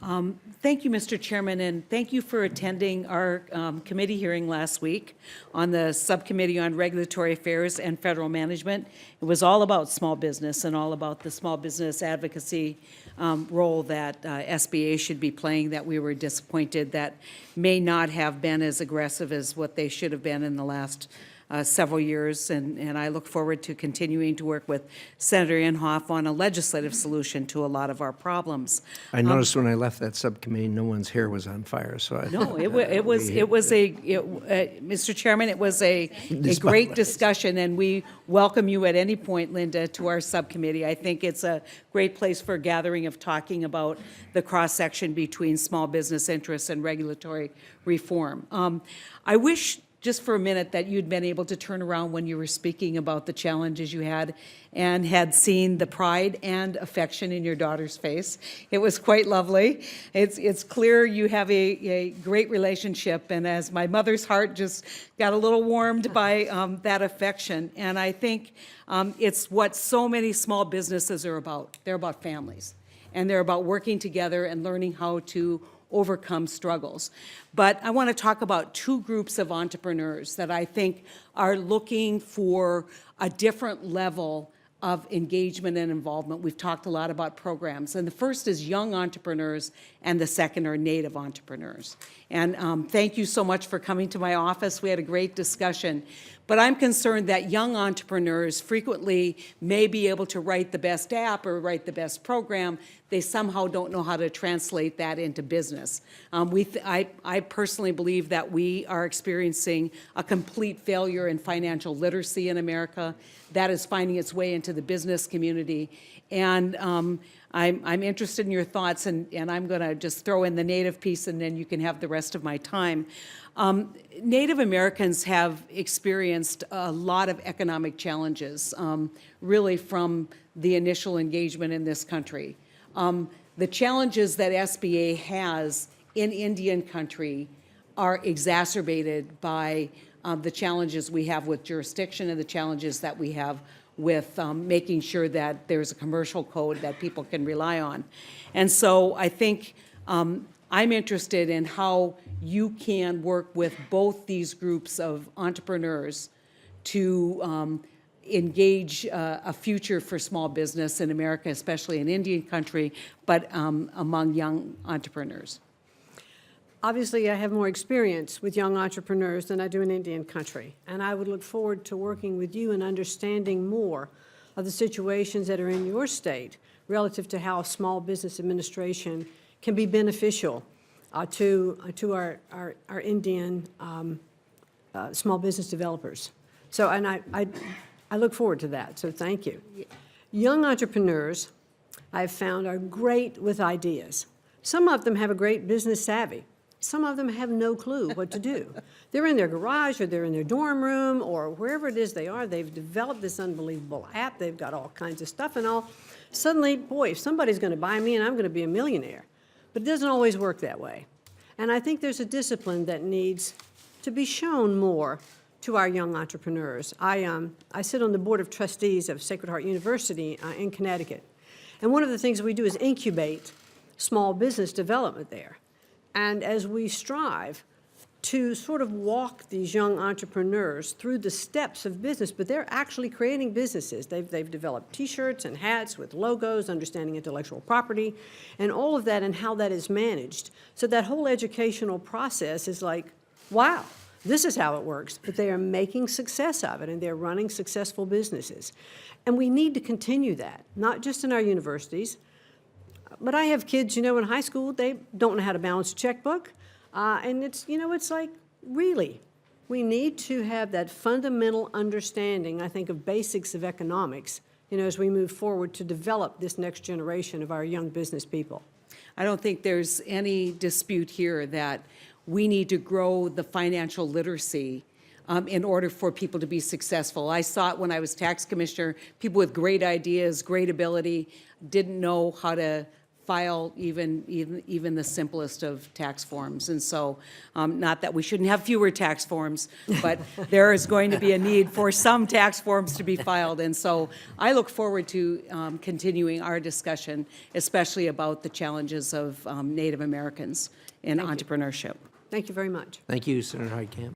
Thank you, Mr. Chairman, and thank you for attending our committee hearing last week on the Subcommittee on Regulatory Affairs and Federal Management. It was all about small business and all about the small business advocacy role that SBA should be playing, that we were disappointed that may not have been as aggressive as what they should have been in the last several years, and I look forward to continuing to work with Senator Inhofe on a legislative solution to a lot of our problems. I noticed when I left that subcommittee, no one's hair was on fire, so I... No, Mr. Chairman, it was a great discussion, and we welcome you at any point, Linda, to our subcommittee. I think it's a great place for a gathering of talking about the cross-section between small business interests and regulatory reform. I wish just for a minute that you'd been able to turn around when you were speaking about the challenges you had and had seen the pride and affection in your daughter's face. It was quite lovely. It's clear you have a great relationship, and as my mother's heart just got a little warmed by that affection. And I think it's what so many small businesses are about. They're about families, and they're about working together and learning how to overcome struggles. But I want to talk about two groups of entrepreneurs that I think are looking for a different level of engagement and involvement. We've talked a lot about programs, and the first is young entrepreneurs, and the second are Native entrepreneurs. And thank you so much for coming to my office. We had a great discussion. But I'm concerned that young entrepreneurs frequently may be able to write the best app or write the best program. They somehow don't know how to translate that into business. I personally believe that we are experiencing a complete failure in financial literacy in America. That is finding its way into the business community. And I'm interested in your thoughts, and I'm going to just throw in the Native piece, and then you can have the rest of my time. Native Americans have experienced a lot of economic challenges, really from the initial engagement in this country. The challenges that SBA has in Indian country are exacerbated by the challenges we have with jurisdiction and the challenges that we have with making sure that there's a commercial code that people can rely on. And so I think I'm interested in how you can work with both these groups of entrepreneurs to engage a future for small business in America, especially in Indian country, but among young entrepreneurs. Obviously, I have more experience with young entrepreneurs than I do in Indian country, and I would look forward to working with you and understanding more of the situations that are in your state relative to how small business administration can be beneficial to our Indian small business developers. So, and I look forward to that, so thank you. Young entrepreneurs, I've found, are great with ideas. Some of them have a great business savvy. Some of them have no clue what to do. They're in their garage, or they're in their dorm room, or wherever it is they are. They've developed this unbelievable app. They've got all kinds of stuff and all. Suddenly, boy, if somebody's going to buy me and I'm going to be a millionaire. But it doesn't always work that way. And I think there's a discipline that needs to be shown more to our young entrepreneurs. I sit on the board of trustees of Sacred Heart University in Connecticut. And one of the things we do is incubate small business development there. And as we strive to sort of walk these young entrepreneurs through the steps of business, but they're actually creating businesses. They've developed T-shirts and hats with logos, understanding intellectual property, and all of that and how that is managed. So that whole educational process is like, wow, this is how it works. But they are making success of it, and they're running successful businesses. And we need to continue that, not just in our universities. But I have kids, in high school, they don't know how to balance a checkbook. And it's, it's like, really, we need to have that fundamental understanding, I think, of basics of economics, as we move forward to develop this next generation of our young business people. I don't think there's any dispute here that we need to grow the financial literacy in order for people to be successful. I saw it when I was tax commissioner. People with great ideas, great ability, didn't know how to file even the simplest of tax forms. And so, not that we shouldn't have fewer tax forms, but there is going to be a need for some tax forms to be filed. And so I look forward to continuing our discussion, especially about the challenges of Native Americans in entrepreneurship. Thank you very much. Thank you, Senator Heitkamp.